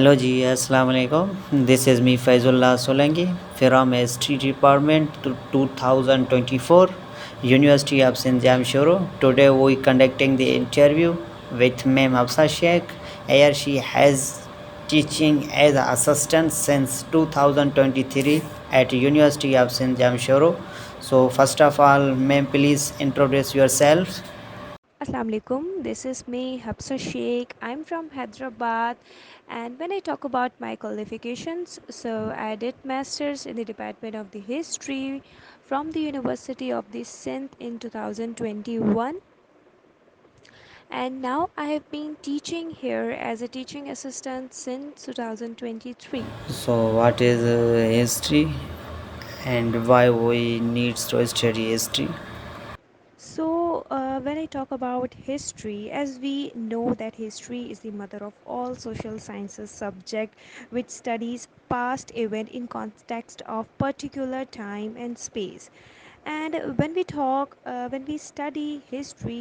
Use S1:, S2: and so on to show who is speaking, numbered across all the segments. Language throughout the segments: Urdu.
S1: Hello ji, Assalamu alaikum. This is me Faizullah Solanki from History Department 2024, University of Sindh Jamshoro. Today we conducting the interview with Ma'am Hafsa Sheikh. Here she has teaching as an assistant since 2023 at University of Sindh Jamshoro. So first of all, ma'am, please introduce yourself.
S2: Assalamu alaikum. This is me, Hafsa Sheikh. I'm from Hyderabad, and when I talk about my qualifications, so I did masters in the Department of the History from the University of the Sindh in 2021, and now I have been teaching here as a teaching assistant since 2023.
S1: So what is history and why we need to study history?
S2: So, when I talk about history, as we know that history is the mother of all social sciences subject, which studies past event in context of particular time and space. And when we study history,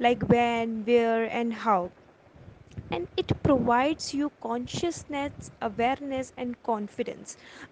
S2: like when, where, and how, and it provides you consciousness, awareness and confidence.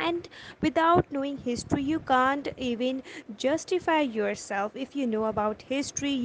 S2: And without knowing history you can't even justify yourself. If you know about history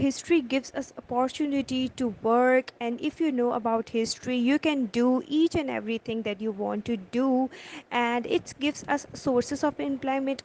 S2: History gives us opportunity to work, and if you know about history you can do each and everything that you want to do, and it gives us sources of employment.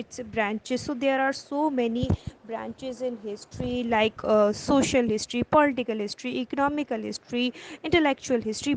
S2: its branches. So there are so many branches in history like social history, political history, economical history, intellectual history.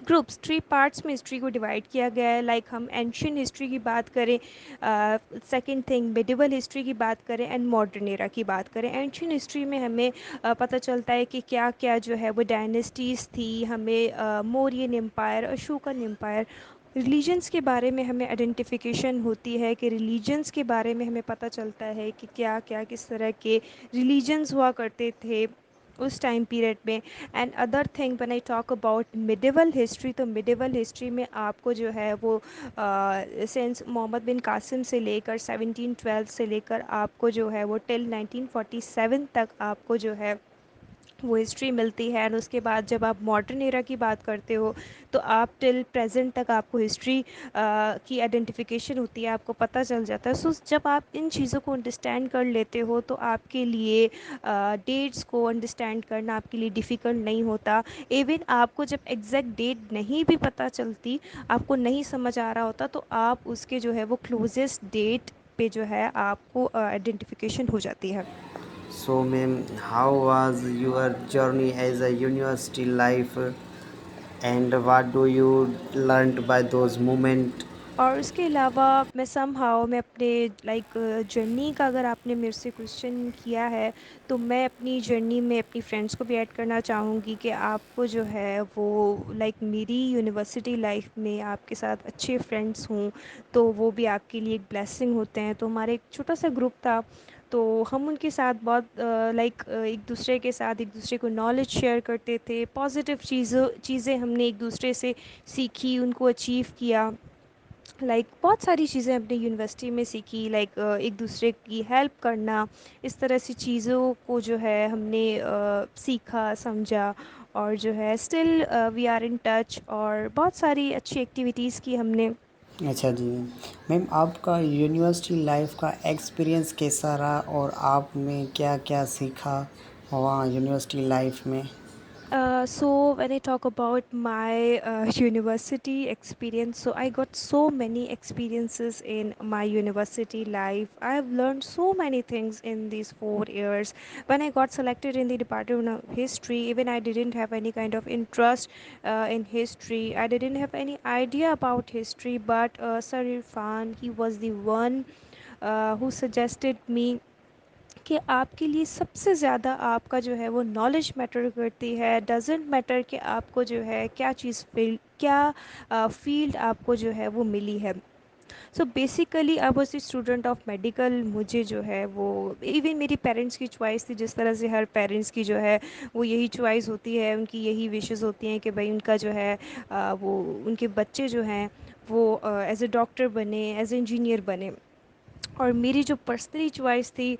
S2: Groups 3 parts میں ہسٹری کو ڈیوائڈ کیا گیا ہے. لائک ہم اینشین ہسٹری کی بات کریں, سیکنڈ تھنگ میڈیول ہسٹری کی بات کریں, اینڈ ماڈرن ایرا کی بات کریں. اینشین ہسٹری میں ہمیں پتہ چلتا ہے کہ کیا کیا جو ہے وہ ڈائنیسٹیز تھی. ہمیں مورین امپائر, اشوکن امپائر, ریلیجنس کے بارے میں ہمیں آئیڈینٹیفیکیشن ہوتی ہے کہ ریلیجنس کے بارے میں ہمیں پتہ چلتا ہے کہ کیا کیا کس طرح کے ریلیجنس ہوا کرتے تھے اس ٹائم پیریڈ میں. And other thing when I talk about medieval history, تو میڈیول ہسٹری میں آپ کو جو ہے وہ سینس محمد بن قاسم سے لے کر 1712 سے لے کر آپ کو جو ہے وہ ٹل 1947 تک آپ کو جو ہے وہ ہسٹری ملتی ہے. اینڈ اس کے بعد جب آپ ماڈرن ایرا کی بات کرتے ہو تو آپ ٹل پریزنٹ تک آپ کو ہسٹری کی آئیڈینٹیفیکیشن ہوتی ہے, آپ کو پتہ چل جاتا ہے. سو جب آپ ان چیزوں کو انڈرسٹینڈ کر لیتے ہو تو آپ کے لیے ڈیٹس کو انڈرسٹینڈ کرنا آپ کے لیے ڈیفیکلٹ نہیں ہوتا. ایون آپ کو جب ایگزیکٹ ڈیٹ نہیں بھی پتہ چلتی, آپ کو نہیں سمجھ آ رہا ہوتا, تو آپ اس کے جو ہے وہ کلوزسٹ ڈیٹ پہ جو ہے آپ کو آئیڈینٹیفیکیشن ہو جاتی ہے.
S1: So, ma'am, how was your journey as a university life, and what do you learned by those moments?
S2: اور اس کے علاوہ میں سم ہاؤ میں اپنے لائک جرنی کا اگر آپ نے میرے سے کوشچن کیا ہے تو میں اپنی جرنی میں اپنی فرینڈس کو بھی ایڈ کرنا چاہوں گی کہ آپ کو جو ہے وہ لائک میری یونیورسٹی لائف میں آپ کے ساتھ اچھے فرینڈس ہوں تو وہ بھی آپ کے لیے ایک بلیسنگ ہوتے ہیں. تو ہمارا ایک چھوٹا سا گروپ تھا, تو ہم ان کے ساتھ بہت لائک ایک دوسرے کے ساتھ ایک دوسرے کو نالج شیئر کرتے تھے. پازیٹیو چیزیں ہم نے ایک دوسرے سے سیکھی, ان کو اچیو کیا. لائک بہت ساری چیزیں اپنے یونیورسٹی میں سیکھی, لائک ایک دوسرے کی ہیلپ کرنا, اس طرح سی چیزوں کو جو ہے ہم نے سیکھا سمجھا. اور جو ہے still we are in touch, اور بہت ساری اچھی ایکٹیویٹیز کی ہم نے.
S1: اچھا جی میم, آپ کا یونیورسٹی لائف کا ایکسپیرئنس کیسا رہا اور آپ نے کیا کیا سیکھا وہاں یونیورسٹی لائف میں؟
S2: So when I talk about my university experience, so I got so many experiences in my university life. I have learned so many things in these 4 years. When I got selected in the Department of History, even I didn't have any kind of interest in history. I didn't have any idea about history, but Sir Irfan, he was the one who suggested me کہ آپ کے لیے سب سے زیادہ آپ کا جو ہے وہ نالج میٹر کرتی ہے. ڈزنٹ میٹر کہ آپ کو جو ہے کیا چیز کیا فیلڈ آپ کو جو ہے وہ ملی ہے. So basically I was the student of medical. مجھے جو ہے وہ ایون میری پیرنٹس کی چوائس تھی, جس طرح سے ہر پیرنٹس کی جو ہے وہ یہی چوائس ہوتی ہے, ان کی یہی وشز ہوتی ہیں کہ بھائی ان کا جو ہے وہ ان کے بچے جو ہیں وہ ایز اے ڈاکٹر بنے, ایز اے انجینئر بنے. اور میری جو پرسنلی چوائس تھی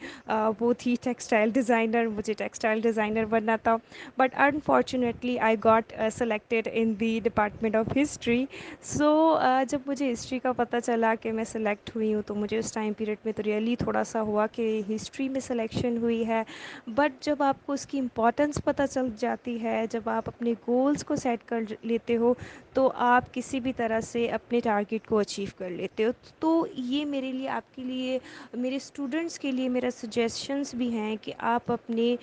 S2: وہ تھی ٹیکسٹائل ڈیزائنر. مجھے ٹیکسٹائل ڈیزائنر بننا تھا, but unfortunately I got selected in the department of history. So جب مجھے ہسٹری کا پتہ چلا کہ میں سلیکٹ ہوئی ہوں, تو مجھے اس ٹائم پیریڈ میں تو ریئلی تھوڑا سا ہوا کہ ہسٹری میں سلیکشن ہوئی ہے. بٹ جب آپ کو اس کی امپورٹنس پتہ چل جاتی ہے, جب آپ اپنے گولس کو سیٹ کر لیتے ہو, تو آپ کسی بھی طرح سے اپنے ٹارگیٹ کو اچیو کر لیتے ہو. تو یہ میرے لیے, آپ کے لیے, میرے اسٹوڈنٹس کے لیے میرا سجیشنس بھی ہیں کہ آپ اپنے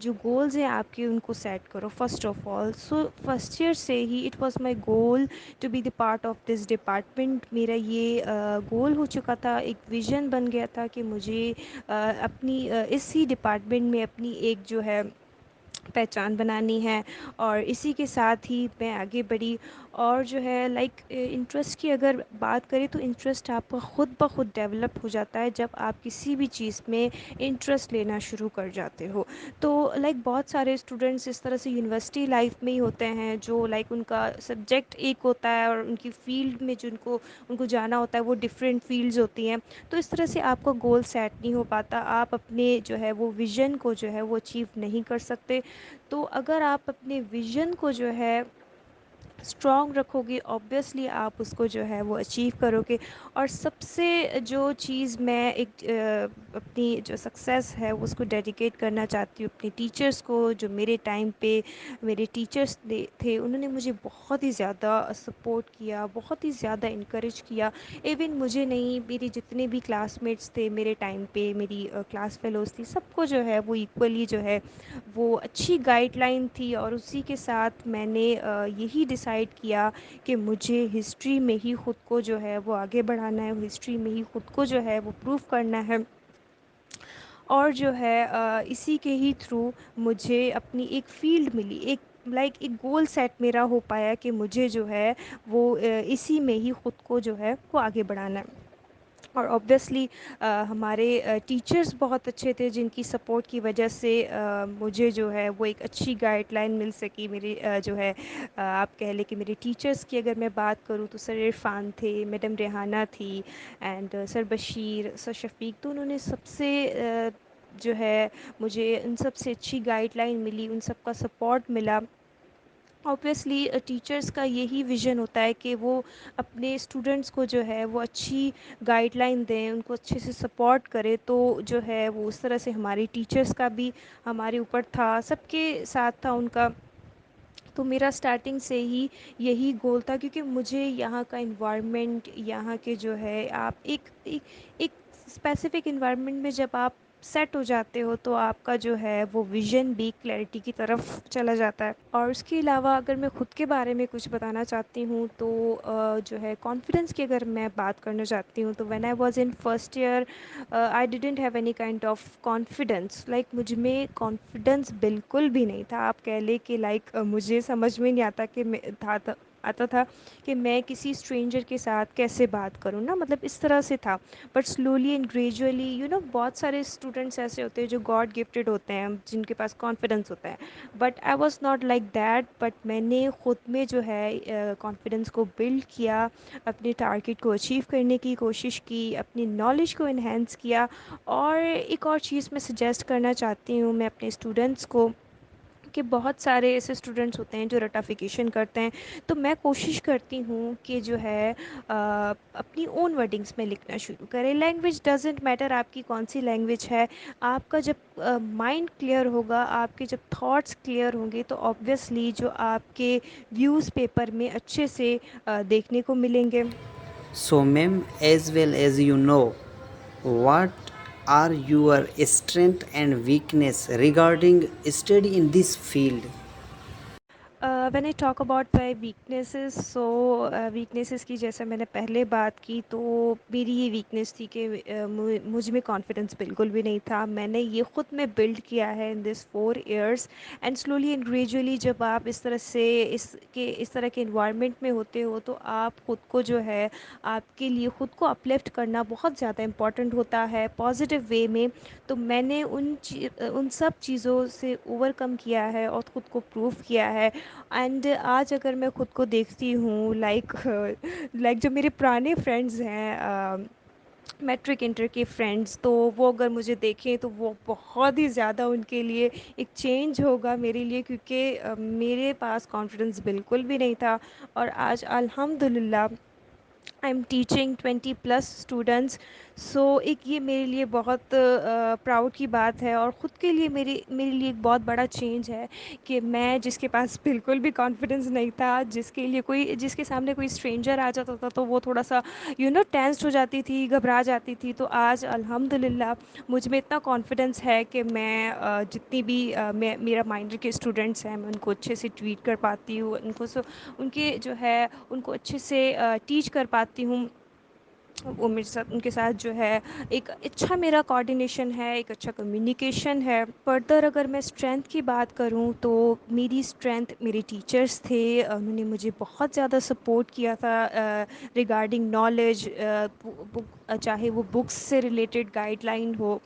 S2: جو گولز ہیں آپ کے, ان کو سیٹ کرو first of all. So first year سے ہی it was my goal to be the part of this department. میرا یہ گول ہو چکا تھا, ایک ویژن بن گیا تھا کہ مجھے اپنی اسی ڈپارٹمنٹ میں اپنی ایک جو ہے پہچان بنانی ہے. اور اسی کے ساتھ ہی میں آگے بڑھی. اور جو ہے لائک انٹرسٹ کی اگر بات کریں تو انٹرسٹ آپ کا خود بخود ڈیولپ ہو جاتا ہے جب آپ کسی بھی چیز میں انٹرسٹ لینا شروع کر جاتے ہو. تو لائک بہت سارے اسٹوڈنٹس اس طرح سے یونیورسٹی لائف میں ہی ہوتے ہیں جو لائک ان کا سبجیکٹ ایک ہوتا ہے, اور ان کی فیلڈ میں جو ان کو جانا ہوتا ہے وہ ڈفرینٹ فیلڈز ہوتی ہیں. تو اس طرح سے آپ کا گول سیٹ نہیں ہو پاتا, آپ اپنے جو ہے وہ ویژن کو جو ہے وہ اچیو نہیں کر سکتے. تو اگر آپ اپنے ویژن کو جو ہے اسٹرانگ رکھو گے, آبویسلی آپ اس کو جو ہے وہ اچیو کرو گے. اور سب سے جو چیز میں ایک اپنی جو سکسیس ہے اس کو ڈیڈیکیٹ کرنا چاہتی ہوں اپنے ٹیچرس کو. جو میرے ٹائم پہ میرے ٹیچرس تھے, انہوں نے مجھے بہت ہی زیادہ سپورٹ کیا, بہت ہی زیادہ انکریج کیا. ایون مجھے نہیں, میری جتنے بھی کلاس میٹس تھے میرے ٹائم پہ, میری کلاس فیلوز تھی, سب کو جو ہے وہ ایکولی جو ہے وہ اچھی گائیڈ لائن تھی. اور اسی کے ساتھ میں نے یہی ڈیسائیڈ ڈیسائیڈ کیا کہ مجھے ہسٹری میں ہی خود کو جو ہے وہ آگے بڑھانا ہے، ہسٹری میں ہی خود کو جو ہے وہ پروف کرنا ہے، اور جو ہے اسی کے ہی تھرو مجھے اپنی ایک فیلڈ ملی، ایک گول سیٹ میرا ہو پایا کہ مجھے جو ہے وہ اسی میں ہی خود کو جو ہے وہ آگے بڑھانا ہے۔ اور اوبویسلی ہمارے ٹیچرز بہت اچھے تھے، جن کی سپورٹ کی وجہ سے مجھے جو ہے وہ ایک اچھی گائیڈ لائن مل سکی۔ میری جو ہے آپ کہہ لیں کہ میرے ٹیچرز کی اگر میں بات کروں تو سر عرفان تھے، میڈم ریحانہ تھی، اینڈ سر بشیر، سر شفیق، تو انہوں نے سب سے جو ہے مجھے ان سب سے اچھی گائیڈ لائن ملی، ان سب کا سپورٹ ملا۔ اوبویسلی ٹیچرس کا یہی ویژن ہوتا ہے کہ وہ اپنے اسٹوڈنٹس کو جو ہے وہ اچھی گائیڈ لائن دیں، ان کو اچھے سے سپورٹ کرے، تو جو ہے وہ اس طرح سے ہماری ٹیچرس کا بھی ہمارے اوپر تھا، سب کے ساتھ تھا ان کا۔ تو میرا اسٹارٹنگ سے ہی یہی گول تھا، کیونکہ مجھے یہاں کا انوائرمنٹ، یہاں کے جو ہے آپ ایک اسپیسیفک انوائرمنٹ میں جب آپ سیٹ ہو جاتے ہو تو آپ کا جو ہے وہ ویژن بھی کلیئرٹی کی طرف چلا جاتا ہے۔ اور اس کے علاوہ اگر میں خود کے بارے میں کچھ بتانا چاہتی ہوں تو جو ہے کانفیڈنس کی اگر میں بات کرنا چاہتی ہوں تو when I was in first year I didn't have any kind of confidence, like مجھ میں کانفیڈنس بالکل بھی نہیں تھا۔ آپ کہہ لیں کہ لائک مجھے سمجھ میں نہیں آتا کہ آتا تھا کہ میں کسی اسٹرینجر کے ساتھ کیسے بات کروں نا، مطلب اس طرح سے تھا۔ بٹ سلولی اینڈ گریجولی بہت سارے اسٹوڈنٹس ایسے ہوتے ہیں جو گاڈ گفٹیڈ ہوتے ہیں، جن کے پاس کانفیڈنس ہوتا ہے، but I was not like that. But میں نے خود میں جو ہے کانفیڈنس کو بلڈ کیا، اپنے ٹارگیٹ کو اچیو کرنے کی کوشش کی، اپنی نالج کو انہینس کیا۔ اور ایک اور چیز میں سجیسٹ کرنا چاہتی ہوں میں اپنے اسٹوڈنٹس کو، کہ بہت سارے ایسے اسٹوڈنٹس ہوتے ہیں جو رٹافیکیشن کرتے ہیں، تو میں کوشش کرتی ہوں کہ جو ہے اپنی اون ورڈنگس میں لکھنا شروع کریں۔ لینگویج ڈزنٹ میٹر، آپ کی کون سی لینگویج ہے، آپ کا جب مائنڈ کلیئر ہوگا، آپ کے جب تھاٹس کلیئر ہوں گے، تو آبویسلی جو آپ کے ویوز پیپر میں اچھے سے دیکھنے کو ملیں گے۔
S1: So, ma'am, as well as you know, what are your strength and weakness regarding study in this field?
S2: When I talk about my weaknesses, so weaknesses کی جیسے میں نے پہلے بات کی، تو میری یہ ویکنیس تھی کہ مجھ میں کانفیڈنس بالکل بھی نہیں تھا۔ میں نے یہ خود میں بلڈ کیا ہے ان دس 4 years, and slowly and gradually جب آپ اس طرح سے اس طرح کے انوائرمنٹ میں ہوتے ہو، تو آپ خود کو جو ہے، آپ کے لیے خود کو اپلفٹ کرنا بہت زیادہ امپورٹنٹ ہوتا ہے پازیٹیو وے میں۔ تو میں نے ان سب چیزوں سے اوور کم کیا ہے اور خود کو پروف کیا ہے۔ اینڈ آج اگر میں خود کو دیکھتی ہوں، لائک جو میرے پرانے فرینڈز ہیں، میٹرک انٹر کے فرینڈس، تو وہ اگر مجھے دیکھیں تو وہ بہت ہی زیادہ ان کے لیے ایک چینج ہوگا میرے لیے، کیونکہ میرے پاس کانفیڈنس بالکل بھی نہیں تھا۔ اور آج الحمد للہ آئی ایم ٹیچنگ 20+ اسٹوڈنٹس، سو ایک یہ میرے لیے بہت پراؤڈ کی بات ہے، اور خود کے لیے میرے لیے ایک بہت بڑا چینج ہے کہ میں جس کے پاس بالکل بھی کانفیڈنس نہیں تھا، جس کے سامنے کوئی اسٹرینجر آ جاتا تھا تو وہ تھوڑا سا ٹینسڈ ہو جاتی تھی، گھبرا جاتی تھی، تو آج الحمد للہ مجھ میں اتنا کانفیڈنس ہے کہ میں جتنی بھی میرا مائنڈر کے اسٹوڈنٹس ہیں، میں ان کو اچھے سے ٹریٹ کر پاتی ہوں، ان کے جو ہے ان کو اچھے سے ٹیچ کر پاتی ہوں۔ وہ میرے ساتھ، ان کے ساتھ جو ہے ایک اچھا میرا کوآرڈینیشن ہے، ایک اچھا کمیونیکیشن ہے۔ فردر اگر میں اسٹرینتھ کی بات کروں تو میری اسٹرینتھ میرے ٹیچرس تھے، انہوں نے مجھے بہت زیادہ سپورٹ کیا تھا ریگارڈنگ نالج، چاہے وہ بکس سے ریلیٹڈ گائیڈ لائن ہو۔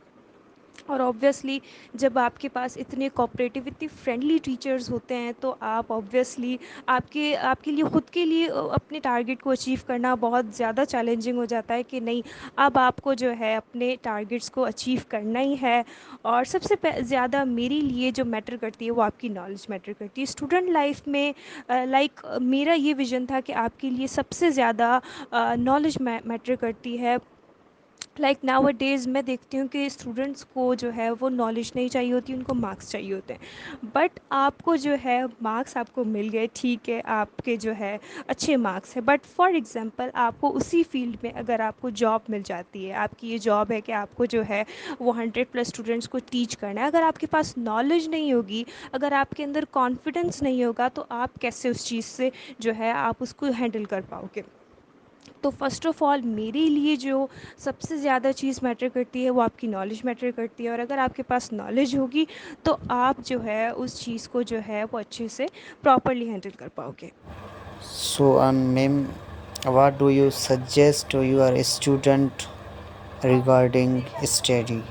S2: اور آبویسلی جب آپ کے پاس اتنے کوآپریٹیو، اتنے فرینڈلی ٹیچرز ہوتے ہیں، تو آپ آبویسلی آپ کے لیے خود کے لیے اپنے ٹارگیٹ کو اچیو کرنا بہت زیادہ چیلنجنگ ہو جاتا ہے کہ نہیں، اب آپ کو جو ہے اپنے ٹارگیٹس کو اچیو کرنا ہی ہے۔ اور سب سے زیادہ میرے لیے جو میٹر کرتی ہے وہ آپ کی نالج میٹر کرتی ہے اسٹوڈنٹ لائف میں۔ لائک میرا یہ ویژن تھا کہ آپ کے لیے سب سے زیادہ نالج میٹر کرتی ہے، لائک ناؤ ڈیز میں دیکھتی ہوں کہ اسٹوڈنٹس کو جو ہے وہ نالج نہیں چاہیے ہوتی، ان کو مارکس چاہیے ہوتے ہیں. بٹ آپ کو جو ہے مارکس آپ کو مل گئے، ٹھیک ہے، آپ کے جو ہے اچھے مارکس ہیں، بٹ فار ایگزامپل آپ کو اسی فیلڈ میں اگر آپ کو جاب مل جاتی ہے، آپ کی یہ جاب ہے کہ آپ کو جو ہے وہ 100+ اسٹوڈنٹس کو ٹیچ کرنا ہے، اگر آپ کے پاس نالج نہیں ہوگی، اگر آپ کے اندر کانفیڈنس نہیں ہوگا، تو آپ کیسے اس چیز سے جو ہے آپ اس کو ہینڈل کر پاؤ گے؟ تو فرسٹ آف آل میرے لیے جو سب سے زیادہ چیز میٹر کرتی ہے وہ آپ کی نالج میٹر کرتی ہے، اور اگر آپ کے پاس نالج ہوگی تو آپ جو ہے اس چیز کو جو ہے وہ اچھے سے پراپرلی ہینڈل کر پاؤ گے.
S1: So, ma'am, what do you suggest to your student regarding study?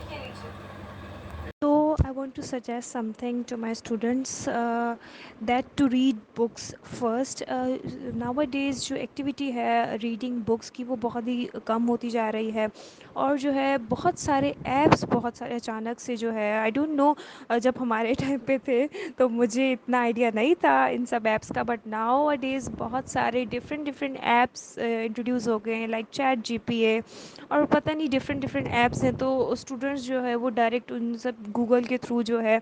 S2: So I want to suggest something to my students, that to read books first. Nowadays جو ایکٹیویٹی ہے ریڈنگ بکس کی وہ بہت ہی کم ہوتی جا رہی ہے، اور جو ہے بہت سارے ایپس بہت سارے اچانک سے جو ہے آئی ڈونٹ نو، جب ہمارے ٹائم پہ تھے تو مجھے اتنا آئیڈیا نہیں تھا ان سب ایپس کا، بٹ ناؤ ڈیز بہت سارے ڈفرینٹ ایپس انٹروڈیوس ہو گئے ہیں، لائک چیٹ جی پی اے اور پتہ نہیں ڈفرینٹ ایپس ہیں. تو اسٹوڈنٹس جو ہے وہ ڈائریکٹ ان سب گوگل کے تھرو جو ہے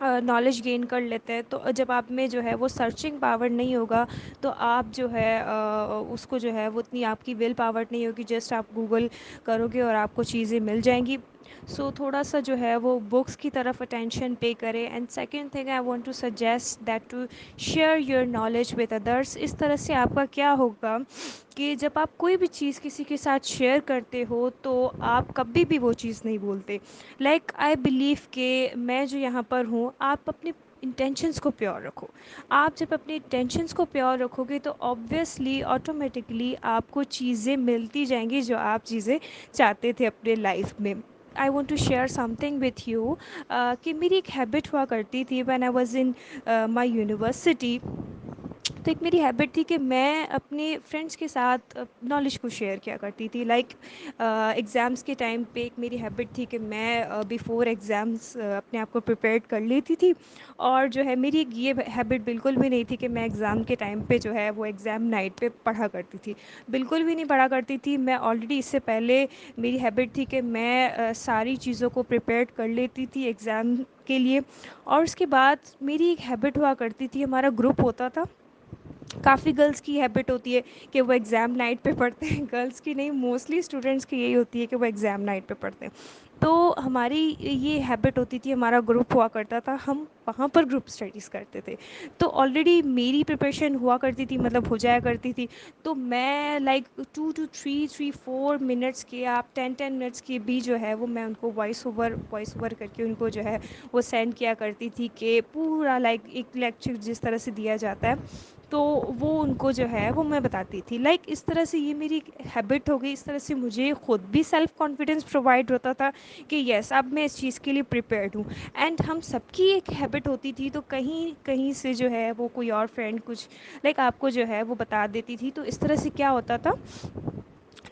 S2: نالج گین کر لیتے ہیں. تو جب آپ میں جو ہے وہ سرچنگ پاور نہیں ہوگا تو آپ جو ہے اس کو جو ہے وہ اتنی آپ کی ول پاور نہیں ہوگی، جسٹ آپ گوگل کرو گے اور آپ کو چیزیں مل جائیں گی. سو تھوڑا سا جو ہے وہ بکس کی طرف اٹینشن پے کرے. And second thing I want to suggest that to share your knowledge with others. اس طرح سے آپ کا کیا ہوگا کہ جب آپ کوئی بھی چیز کسی کے ساتھ شیئر کرتے ہو تو آپ کبھی بھی وہ چیز نہیں بولتے. لائک آئی بلیو کہ میں جو یہاں پر ہوں، آپ اپنے انٹینشنس کو پیور رکھو. آپ جب اپنے انٹینشنس کو پیور رکھو گے تو آبویسلی آٹومیٹکلی آپ کو چیزیں ملتی جائیں گی جو آپ چیزیں چاہتے تھے اپنے لائف میں. I want to share something with you کہ میری ایک ہیبٹ ہوا کرتی تھی when I was in my university. تو ایک میری ہیبٹ تھی کہ میں اپنے فرینڈس کے ساتھ نالج کو شیئر کیا کرتی تھی. لائک ایگزامس کے ٹائم پہ ایک میری ہیبٹ تھی کہ میں بیفور ایگزامس اپنے آپ کو پریپیئرڈ کر لیتی تھی، اور جو ہے میری یہ ہیبٹ بالکل بھی نہیں تھی کہ میں ایگزام کے ٹائم پہ جو ہے وہ ایگزام نائٹ پہ پڑھا کرتی تھی. بالکل بھی نہیں پڑھا کرتی تھی. میں آلریڈی اس سے پہلے میری ہیبٹ تھی کہ میں ساری چیزوں کو پریپیئرڈ کر لیتی تھی ایگزام کے لیے. اور اس کے بعد میری ایک ہیبٹ ہوا کرتی تھی، ہمارا گروپ ہوتا تھا. کافی گرلس کی ہیبٹ ہوتی ہے کہ وہ ایگزام نائٹ پہ پڑھتے ہیں، گرلس کی نہیں، موسٹلی اسٹوڈنٹس کی یہی ہوتی ہے کہ وہ ایگزام نائٹ پہ پڑھتے ہیں. تو ہماری یہ ہیبٹ ہوتی تھی، ہمارا گروپ ہوا کرتا تھا، ہم وہاں پر گروپ اسٹڈیز کرتے تھے. تو آلریڈی میری پریپریشن ہوا کرتی تھی، مطلب ہو جایا کرتی تھی. تو میں لائک 2 to 3 4 منٹس کے، آپ 10 منٹس کے بھی جو ہے وہ میں ان کو وائس اوور کر کے ان کو جو ہے وہ سینڈ کیا کرتی تھی کہ پورا لائک ایک لیکچر جس طرح سے دیا جاتا ہے تو وہ ان کو جو ہے وہ میں بتاتی تھی. لائک اس طرح سے یہ میری ہیبٹ ہو گئی. اس طرح سے مجھے خود بھی سیلف کانفیڈنس پرووائڈ ہوتا تھا کہ یس اب میں اس چیز کے لیے پریپیئرڈ ہوں. اینڈ ہم سب کی ایک ہیبٹ ہوتی تھی، تو کہیں سے جو ہے وہ کوئی اور فرینڈ کچھ لائک آپ کو جو ہے وہ بتا دیتی تھی. تو اس طرح سے کیا ہوتا تھا،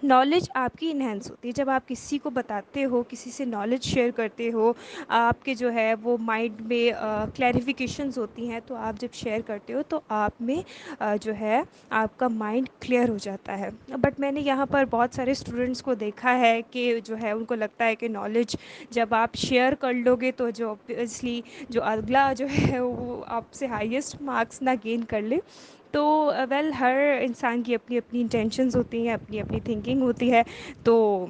S2: نالج آپ کی انہینس ہوتی ہے. جب آپ کسی کو بتاتے ہو، کسی سے نالج شیئر کرتے ہو، آپ کے جو ہے وہ مائنڈ میں کلیریفیکیشنز ہوتی ہیں، تو آپ جب شیئر کرتے ہو تو آپ میں جو ہے آپ کا مائنڈ کلیئر ہو جاتا ہے. بٹ میں نے یہاں پر بہت سارے اسٹوڈنٹس کو دیکھا ہے کہ جو ہے ان کو لگتا ہے کہ نالج جب آپ شیئر کر لو گے تو جو اوبویسلی جو اگلا جو ہے وہ آپ سے ہائیسٹ مارکس نہ گین کر لے. تو ویل ہر انسان کی اپنی اپنی انٹینشنز ہوتی ہیں، اپنی اپنی تھنکنگ ہوتی ہے. تو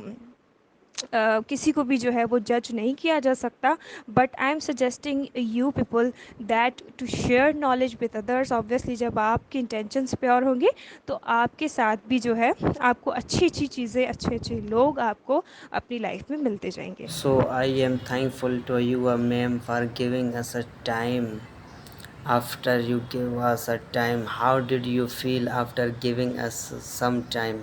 S2: کسی کو بھی جو ہے وہ جج نہیں کیا جا سکتا. But I am suggesting you people that to share knowledge with others. Obviously جب آپ کے انٹینشنس پیور ہوں گے تو آپ کے ساتھ بھی جو ہے آپ کو اچھی اچھی چیزیں، اچھے اچھے لوگ آپ کو اپنی لائف میں ملتے جائیں گے.
S1: So I am thankful to you, ma'am, for giving us a time. After you give us a time, how did you feel after giving us some time?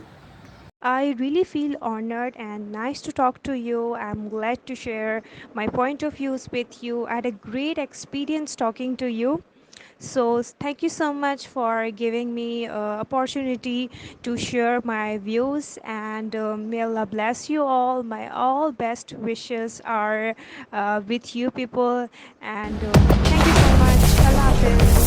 S2: I really feel honored and nice to talk to you. I'm glad to share my point of views with you. I had a great experience talking to you. So thank you so much for giving me opportunity to share my views, and may Allah bless you all. My all best wishes are with you people, and thank you so much. Allah Hafiz.